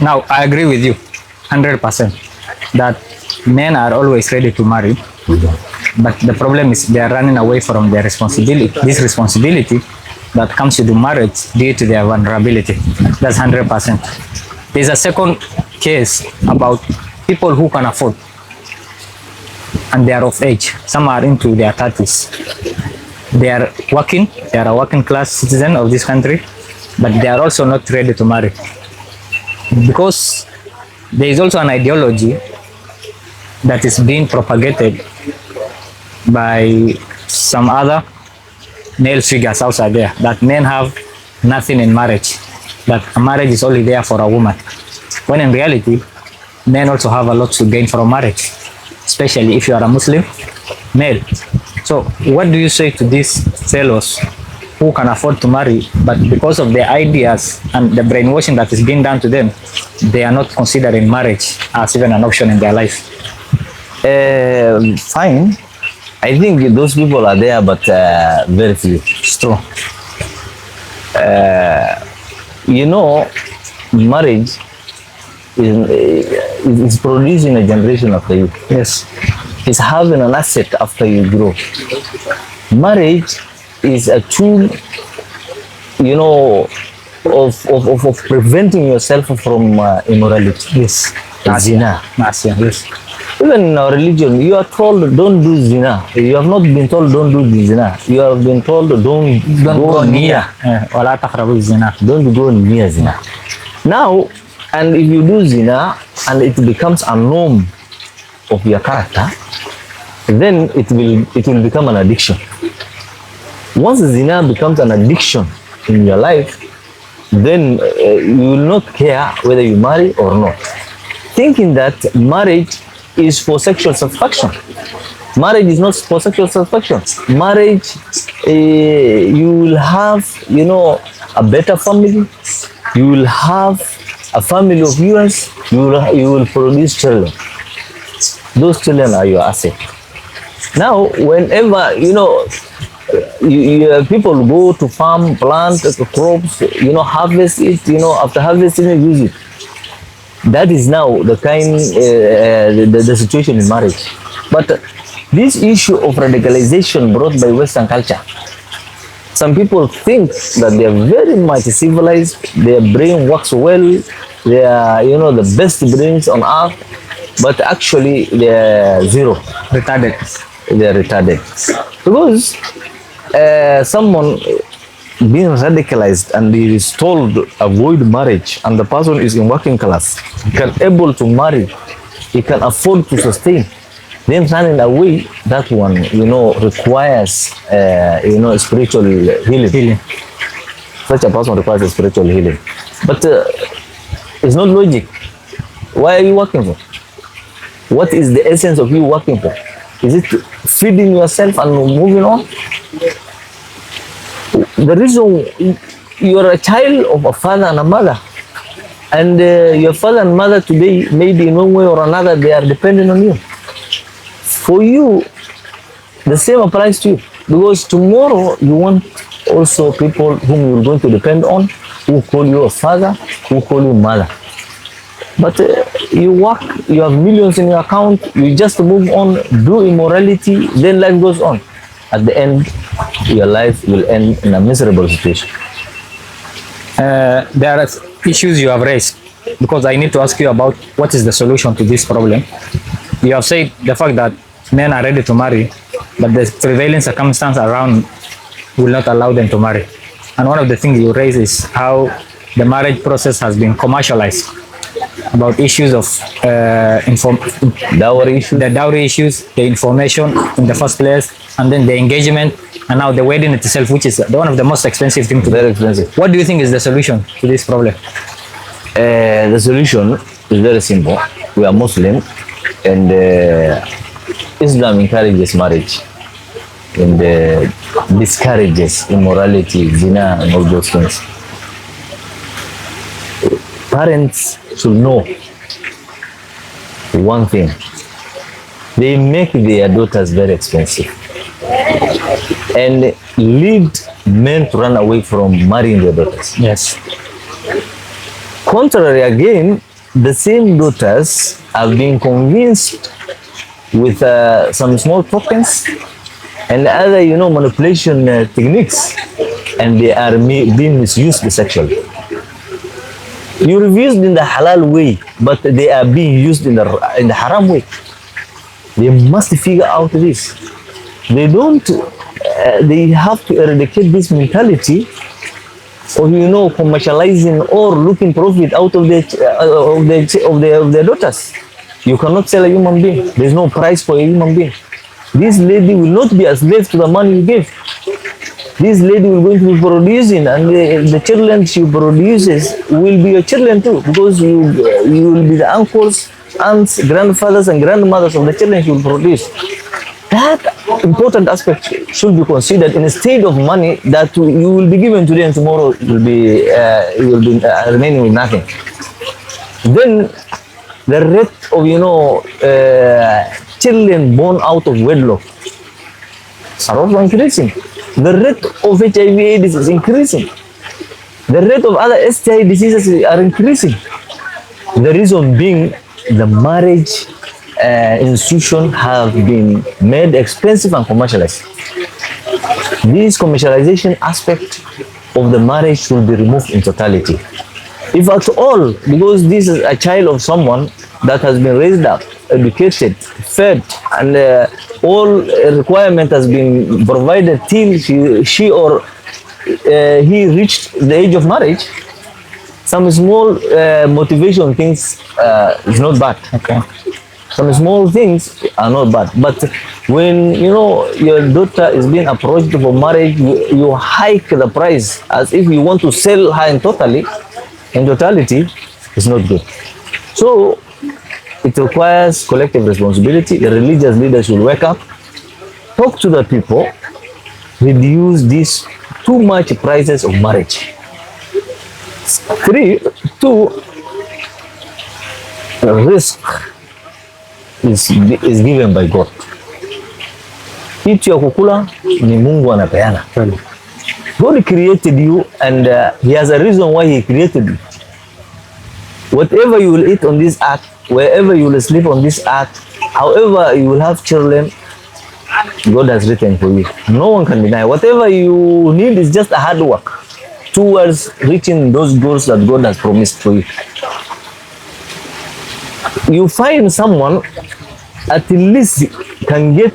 Now, I agree with you 100% that men are always ready to marry, but the problem is they are running away from their responsibility, this responsibility that comes with the marriage due to their vulnerability. That's 100%. There's a second case about people who can afford and they are of age. Some are into their 30s. They are working, they are a working class citizen of this country, but they are also not ready to marry. Because there is also an ideology that is being propagated by some other male figures outside there that men have nothing in marriage, that a marriage is only there for a woman. When in reality, men also have a lot to gain from marriage, especially if you are a Muslim male. So, what do you say to these fellows who can afford to marry, but because of the ideas and the brainwashing that is being done to them, they are not considering marriage as even an option in their life? Fine. I think those people are there, but very few. It's true. You know, marriage is producing a generation after you. Yes. It's having an asset after you grow. Marriage is a tool, you know, of preventing yourself from immorality. Yes. Zina. Yes. Even in our religion, you are told don't do zina. You have not been told don't do zina. You have been told don't go near. ولا تقربوا الزنا. Don't go near zina. Now, and if you do zina and it becomes a norm of your character, then it will become an addiction. Once zina becomes an addiction in your life, then you will not care whether you marry or not. Thinking that marriage is for sexual satisfaction. Marriage is not for sexual satisfaction. Marriage, you will have, you know, a better family. You will have a family of yours. You will produce children. Those children are your asset. Now, whenever, you know, people go to farm, plant crops, you know, harvest it, you know, after harvesting it, use it. That is now the kind, the situation in marriage. But this issue of radicalization brought by Western culture, some people think that they are very much civilized, their brain works well, they are, you know, the best brains on earth, but actually they are zero. Retarded. They are retarded. Because someone being radicalized and he is told avoid marriage and the person is in working class, he can able to marry, he can afford to sustain, then running away, that one, you know, requires you know, spiritual healing. Such a person requires a spiritual healing. But it's not logic. Why are you working for? What is the essence of you working for? Is it feeding yourself and moving on? The reason you are a child of a father and a mother, and your father and mother today, maybe in one way or another, they are dependent on you. For you, the same applies to you, because tomorrow you want also people whom you are going to depend on, who call you a father, who call you mother. But you work, you have millions in your account, you just move on, do immorality, then life goes on. At the end, your life will end in a miserable situation. There are issues you have raised, because I need to ask you about what is the solution to this problem. You have said the fact that men are ready to marry, but the prevailing circumstance around will not allow them to marry. And one of the things you raise is how the marriage process has been commercialized, about issues of Dowry issue. the dowry issues, the information in the first place, and then the engagement, and now the wedding itself, which is one of the most expensive things to do. Very expensive. What do you think is the solution to this problem? The solution is very simple. We are Muslim, and Islam encourages marriage and discourages immorality, zina, and all those things. Parents should know one thing: they make their daughters very expensive and lead men to run away from marrying their daughters. Yes. Contrary again, the same daughters have been convinced with some small tokens and other, manipulation techniques, and they are being misused sexually. You're used in the halal way, but they are being used in the haram way. They must figure out this. They don't. They have to eradicate this mentality of commercializing or looking profit out of their daughters. You cannot sell a human being. There's no price for a human being. This lady will not be a slave to the money you give. This lady will going to be producing, and the children she produces will be your children too, because you will be the uncles, aunts, grandfathers, and grandmothers of the children she will produce. That important aspect should be considered instead of money that you will be given today and tomorrow you will be remaining with nothing. Then the rate of children born out of wedlock are also increasing. The rate of HIV/AIDS is increasing. The rate of other STI diseases are increasing. The reason being the marriage institution have been made expensive and commercialized. This commercialization aspect of the marriage should be removed in totality. If at all, because this is a child of someone that has been raised up, educated, fed, and all requirement has been provided till she or he reached the age of marriage, some small motivation things is not bad. Okay. Some small things are not bad, but when your daughter is being approached for marriage, you hike the price as if you want to sell her in totality, it's not good. So it requires collective responsibility. The religious leaders should wake up, talk to the people, reduce these too much prices of marriage. 2, risk is given by God. Kitu ya kukula ni Mungu anapeana. God created you, and he has a reason why he created you. Whatever you will eat on this earth, wherever you will sleep on this earth, however you will have children, God has written for you. No one can deny. Whatever you need is just a hard work towards reaching those goals that God has promised for you. You find someone at least can get,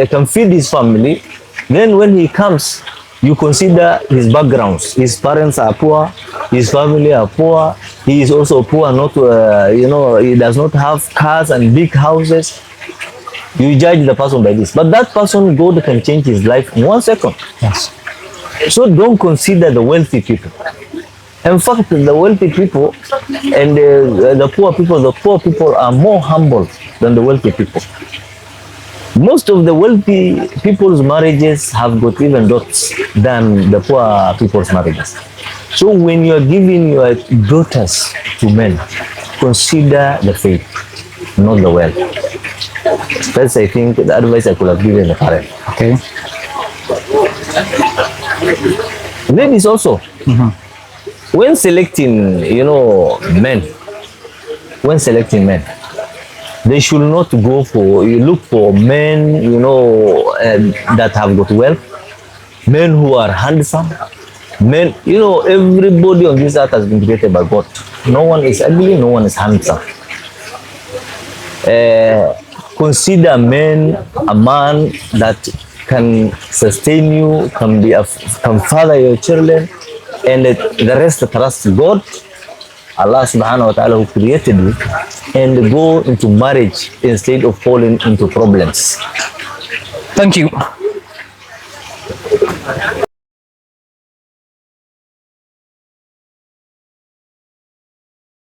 can feed his family. Then when he comes, you consider his backgrounds. His parents are poor, his family are poor, he is also poor, not, he does not have cars and big houses. You judge the person by this. But that person, God can change his life in 1 second. Yes. So don't consider the wealthy people. In fact, the wealthy people and the poor people are more humble than the wealthy people. Most of the wealthy people's marriages have got even dots than the poor people's marriages. So when you are giving your daughters to men, consider the faith, not the wealth. That's, I think, the advice I could have given the parent. Okay. Ladies also, when selecting, men, they should not go for, you look for men, that have got wealth, men who are handsome, men, everybody on this earth has been created by God. No one is ugly, no one is handsome. Consider a man that can sustain you, can father your children, and the rest trust God, Allah subhanahu wa ta'ala, who created you, and go into marriage instead of falling into problems. Thank you.